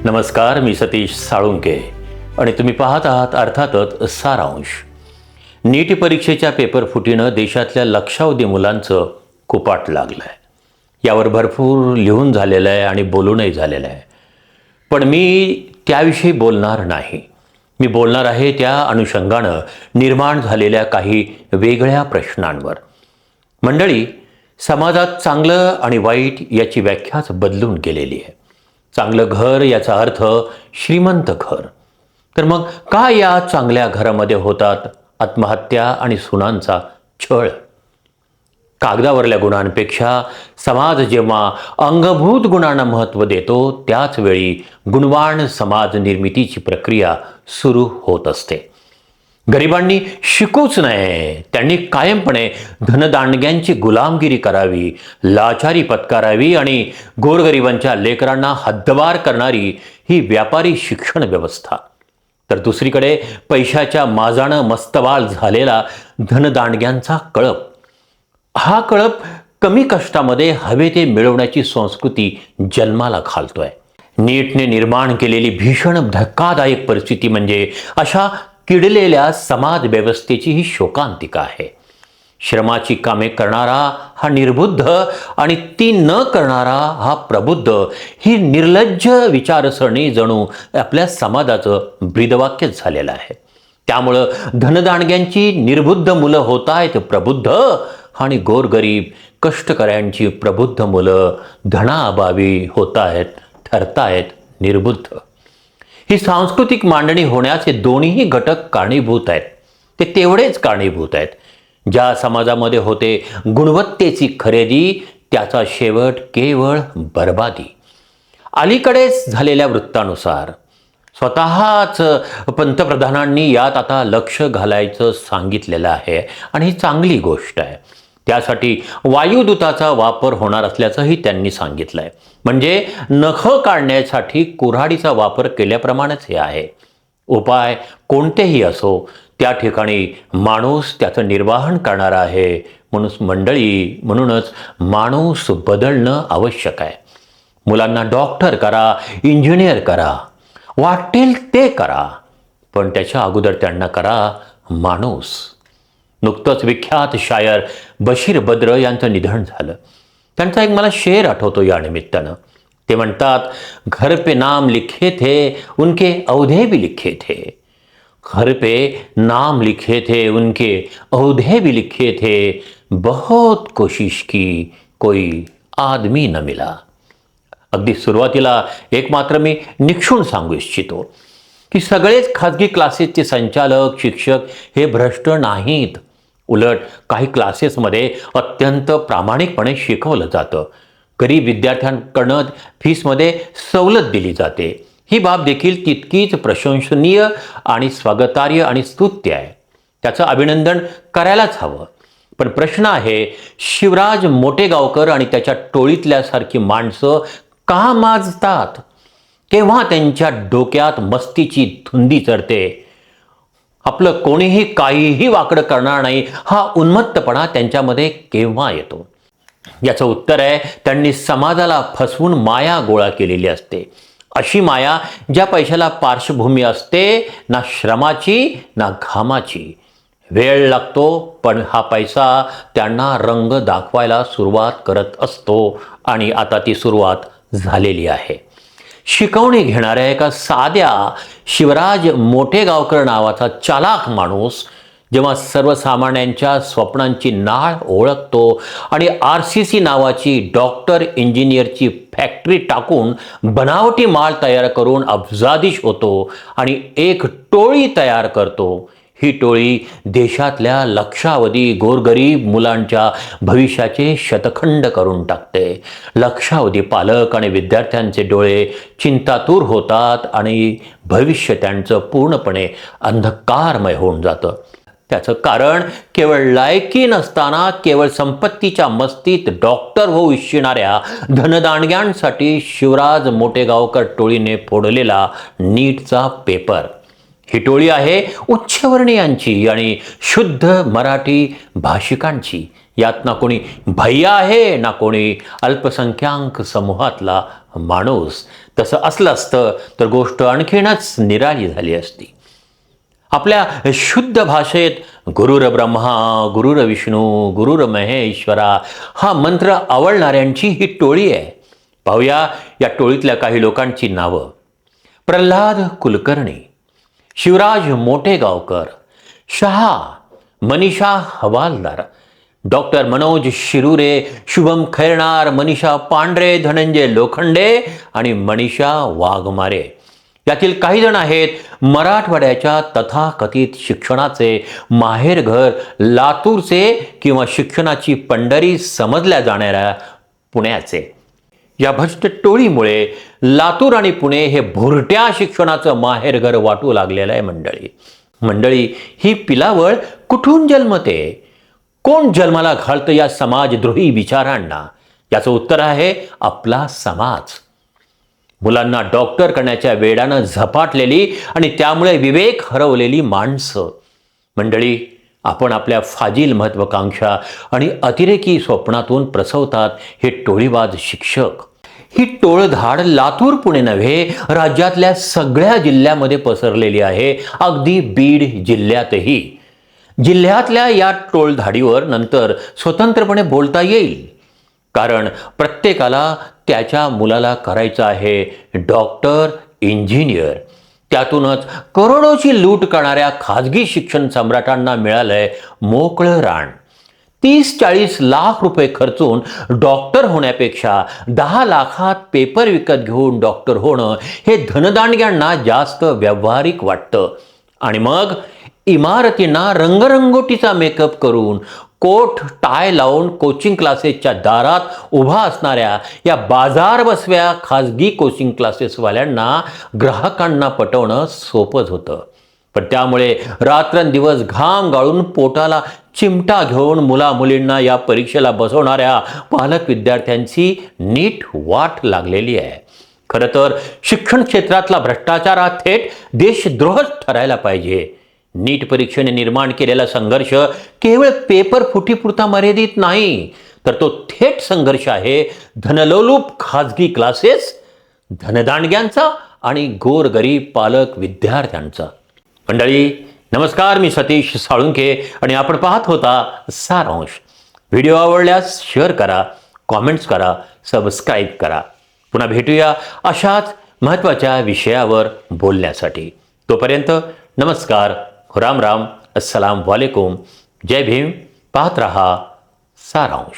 नमस्कार, मी सतीश साळुंके आणि तुम्ही पाहत आहात अर्थातच सारांश. नीट परीक्षेच्या पेपर फुटीनं देशातल्या लक्षावधी मुलांचं कुपाट लागलं आहे. यावर भरपूर लिहून झालेलं आहे आणि बोलूनही झालेलं आहे. पण मी त्याविषयी बोलणार नाही. मी बोलणार आहे त्या अनुषंगानं निर्माण झालेल्या काही वेगळ्या प्रश्नांवर. मंडळी, समाजात चांगलं आणि वाईट याची व्याख्याच बदलून गेलेली आहे. चांगलं घर याचा अर्थ श्रीमंत घर. तर मग का या चांगल्या घरामध्ये होतात आत्महत्या आणि सुनांचा छळ? कागदावरल्या गुणांपेक्षा समाज जेव्हा अंगभूत गुणांना महत्त्व देतो त्याच वेळी गुणवान समाज निर्मितीची प्रक्रिया सुरू होत असते. गरिबांनी शिकूच नये, त्यांनी कायमपणे धनदांडग्यांची गुलामगिरी करावी, लाचारी पत्करावी आणि गोरगरिबांच्या लेकरांना हद्दपार करणारी ही व्यापारी शिक्षण व्यवस्था. तर दुसरीकडे पैशाच्या माजानं मस्तवाल झालेला धनदांडग्यांचा कळप. हा कळप कमी कष्टामध्ये हवे ते मिळवण्याची संस्कृती जन्माला घालतोय. नीटने निर्माण केलेली भीषण धक्कादायक परिस्थिती म्हणजे अशा किडलेल्या समाज व्यवस्थेची ही शोकांतिका आहे. श्रमाची कामे करणारा हा निर्बुद्ध आणि ती न करणारा हा प्रबुद्ध, ही निर्लज्ज विचारसरणी जणू आपल्या समाजाचं ब्रीदवाक्य झालेलं आहे. त्यामुळं धनदांडग्यांची निर्बुद्ध मुलं होत आहेत प्रबुद्ध आणि गोरगरीब कष्टकऱ्यांची प्रबुद्ध मुलं धनाअभावी होत आहेत, ठरतायत निर्बुद्ध. ही सांस्कृतिक मांडणी होण्याचे दोन्हीही घटक कारणीभूत आहेत. ते तेवढेच कारणीभूत आहेत. ज्या समाजामध्ये होते गुणवत्तेची खरेदी त्याचा शेवट केवळ बर्बादी. अलीकडेच झालेल्या वृत्तानुसार स्वतःच पंतप्रधानांनी यात आता लक्ष घालायचं सांगितलेलं आहे आणि ही चांगली गोष्ट आहे. त्यासाठी वायुदूताचा वापर होणार असल्याचंही त्यांनी सांगितलं आहे. म्हणजे नखं काढण्यासाठी कुऱ्हाडीचा वापर केल्याप्रमाणेच हे आहे. उपाय कोणतेही असो त्या ठिकाणी माणूस त्याचं निर्वाहन करणार आहे. म्हणूनच माणूस बदलणं आवश्यक आहे. मुलांना डॉक्टर करा, इंजिनियर करा, वाटेल ते करा, पण त्याच्या अगोदर त्यांना करा माणूस. नुकतंच विख्यात शायर बशीर बद्र यांचं निधन झालं. त्यांचा एक मला शेर आठवतो या निमित्तानं. ते म्हणतात, घर पे नाम लिखे थे उनके औधे भी लिखे थे. घर पे नाम लिखे थे उनके औधे भी लिखे थे. बहुत कोशिश की कोई आदमी न मिला. अगदी सुरुवातीला एक मात्र मी निक्षून सांगू इच्छितो की सगळेच खाजगी क्लासेसचे संचालक शिक्षक हे भ्रष्ट नाहीत. उलट काही क्लासेसमध्ये अत्यंत प्रामाणिकपणे शिकवलं जातं. गरीब विद्यार्थ्यांकडनं फीसमध्ये सवलत दिली जाते. ही बाब देखील तितकीच प्रशंसनीय आणि स्वागतार्ह आणि स्तुत्य आहे. त्याचं अभिनंदन करायलाच हवं. पण प्रश्न आहे, शिवराज मोटेगावकर आणि त्याच्या टोळीतल्यासारखी माणसं का माजतात? केव्हा त्यांच्या डोक्यात मस्तीची धुंदी चढते? आपलं कोणीही काहीही वाकडं करणार नाही हा उन्मत्तपणा त्यांच्यामध्ये केव्हा येतो? याचं उत्तर आहे, त्यांनी समाजाला फसवून माया गोळा केलेली असते. अशी माया ज्या पैशाला पार्श्वभूमी असते ना श्रमाची ना घामाची. वेळ लागतो पण हा पैसा त्यांना रंग दाखवायला सुरुवात करत असतो आणि आता ती सुरुवात झालेली आहे. शिकवणी घेणाऱ्या एका साध्या शिवराज मोटेगावकर नावाचा चालाख माणूस जेव्हा सर्वसामान्यांच्या स्वप्नांची नाळ ओळखतो आणि RCC नावाची डॉक्टर इंजिनियरची फॅक्टरी टाकून बनावटी माल तयार करून अब्जाधीश होतो आणि एक टोळी तयार करतो. ही टोळी देशातल्या लक्षावधी गोरगरीब मुलांच्या भविष्याचे शतखंड करून टाकते. लक्षावधी पालक आणि विद्यार्थ्यांचे डोळे चिंतातूर होतात आणि भविष्य त्यांचं पूर्णपणे अंधकारमय होऊन जातं. त्याचं कारण केवळ लायकी नसताना केवळ संपत्तीच्या मस्तीत डॉक्टर होऊ इच्छिणाऱ्या धनदांडग्यांसाठी शिवराज मोटेगावकर टोळीने फोडलेला नीटचा पेपर. ही टोळी आहे उच्चवर्णीयांची आणि शुद्ध मराठी भाषिकांची. यात ना कोणी भैया आहे ना कोणी अल्पसंख्याक समूहातला माणूस. तसं असलं असतं तर गोष्ट आणखीनच निराळी झाली असती. आपल्या शुद्ध भाषेत गुरुर ब्रह्मा गुरुर विष्णू गुरुर महेश्वरा हा मंत्र आवडणाऱ्यांची ही टोळी आहे. पाहूया या टोळीतल्या काही लोकांची नावं. प्रल्हाद कुलकर्णी, शिवराज मोठेगावकर, शहा मनीषा हवालदार, डॉक्टर मनोज शिरुरे, शुभम खैरनार, मनीषा पांढरे, धनंजय लोखंडे आणि मनीषा वाघमारे. यातील काही जण आहेत मराठवाड्याच्या तथाकथित शिक्षणाचे माहेरघर लातूरचे किंवा शिक्षणाची पंढरी समजल्या जाणाऱ्या पुण्याचे. या भ्रष्ट टोळीमुळे लातूर आणि पुणे हे भुरट्या शिक्षणाचं माहेरघर वाटू लागलेलं आहे. मंडळी ही पिलावळ कुठून जन्मते? कोण जन्माला घालतं या समाजद्रोही विचारांना? याचं उत्तर आहे आपला समाज. मुलांना डॉक्टर करण्याच्या वेडानं झपाटलेली आणि त्यामुळे विवेक हरवलेली माणसं. मंडळी, आपण आपल्या फाजील महत्वाकांक्षा आणि अतिरेकी स्वप्नातून प्रसवतात हे टोळीबाज शिक्षक. ही टोळधाड लातूर पुणे नव्हे राज्यातल्या सगळ्या जिल्ह्यामध्ये पसरलेली आहे, अगदी बीड जिल्ह्यातही. जिल्ह्यातल्या या टोळधाडीवर नंतर स्वतंत्रपणे बोलता येईल, कारण प्रत्येकाला त्याच्या मुलाला करायचं आहे डॉक्टर, इंजिनियर. त्यातूनच करोडोची लूट करणाऱ्या खाजगी शिक्षण सम्राटांना मिळालंय मोकळं रान. 30-40 लाख रुपये खर्चून डॉक्टर होण्यापेक्षा 10 लाखात पेपर विकत घेऊन डॉक्टर होणं हे धनदांडग्यांना जास्त व्यावहारिक वाटतं. आणि मग इमारतींना रंगरंगोटीचा मेकअप करून कोट टाय लावून कोचिंग क्लासेसच्या दारात उभा असणाऱ्या या बाजार बसव्या खाजगी कोचिंग क्लासेसवाल्यांना ग्राहकांना पटवणं सोपंच होतं. पण त्यामुळे रात्रंदिवस घाम गाळून पोटाला चिमटा घेऊन मुलामुलींना या परीक्षेला बसवणाऱ्या पालक विद्यार्थ्यांची नीट वाट लागलेली आहे. खरं तर शिक्षण क्षेत्रातला भ्रष्टाचार हा थेट देशद्रोहच ठरायला पाहिजे. नीट परीक्षेने निर्माण केलेला संघर्ष केवळ पेपर फुटीपुरता मर्यादित नाही, तर तो थेट संघर्ष आहे धनलोलूप खाजगी क्लासेस, धनदांडग्यांचा आणि गोरगरीब पालक विद्यार्थ्यांचा. मंडळी नमस्कार, मी सतीश साळुंके आणि आपण पाहत होता सारांश. व्हिडिओ आवडल्यास शेअर करा, कॉमेंट्स करा, सबस्क्राईब करा. पुन्हा भेटूया अशाच महत्त्वाच्या विषयावर बोलण्यासाठी. तोपर्यंत नमस्कार, राम राम, अस्सलाम वालेकुम, जय भीम. पाहत रहा सारांश.